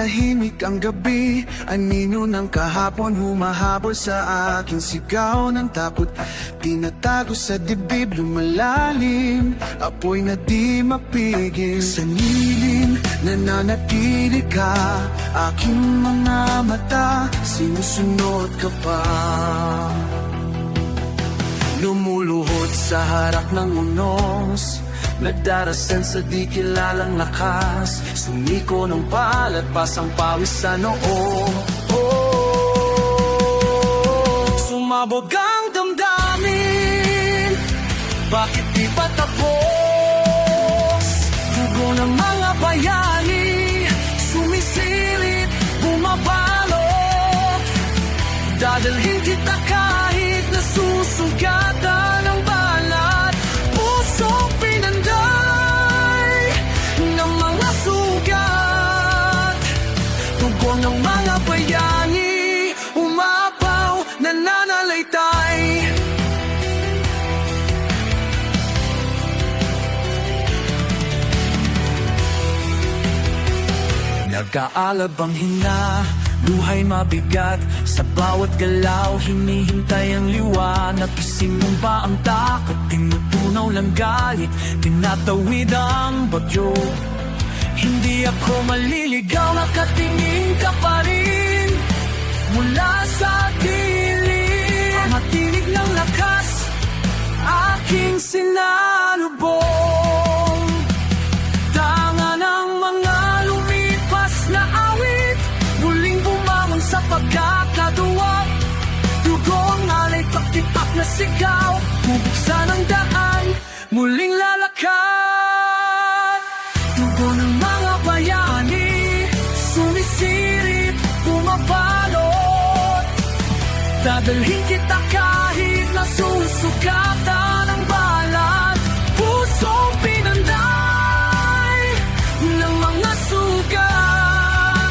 tahimik ang gabi, anino ng kahapon humahabol sa aking sigaw ng takot. Tinatago sa dibdib, lumalalim, apoy na di mapigil. Sa nilim, nananatili ka, aking mga mata, sinusunod ka pa. Lumuluhod sa harap ng unos, nagdarasan sa di kilalang lakas, sumiko ng balat, pasang pawis sa noo. Sumabog ang damdamin, bakit di pa tapos? Tugo ng mga bayani, sumisilip, bumabalot. Dadalhin kita kahit nasusugatan ng balat. Pusong pinanday ng mga sugat. Tugo ng mga bayani, umapaw, nananalaytay. Nag-aalab ang hina, buhay mabigat. Sa bawat galaw, hinihintay ang liwanag. Gising mo ba ang takot? Tinutunaw lang galit, tinatawid ang bagyo. Hindi ako maliligaw, nakatingin ka pa rin mula sa dilim. Ang tinig ng lakas, aking sinalubong. Tanga ng mga lumipas na awit, muling bumangon sa pagkakatuwa. Dugo ang alay, paktipak na sigaw, bubuksan ang daan, muling lalakad. Dugo ng mga bayani, sumisilip, bumabalot. Dadalhin kita kahit nasusugatan ng balat. Pusong pinanday ng mga sugat.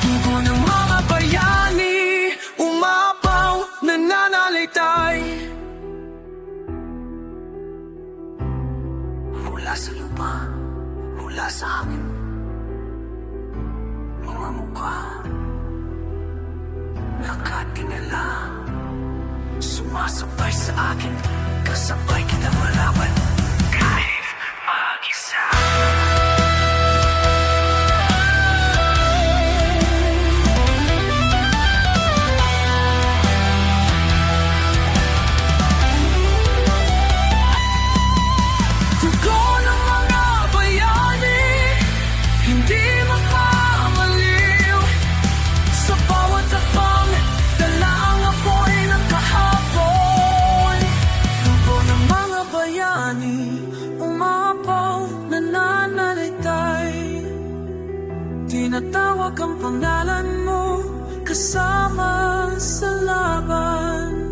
Dugo ng mga bayani, umapaw, nananalaytay. Mula sa lupa, mula sa hangin, mga mukha nakatingala, sumasabay sa akin, kasabay kita malaban kahit mag-isa. Tugo ng mga bayani, hindi makamaliw. Sa bawat takbang, dala ang apoy ng kahapon. Tugo ng mga bayani, umapaw, nananalaytay. Tinatawag ang pangalan mo, kasama sa laban.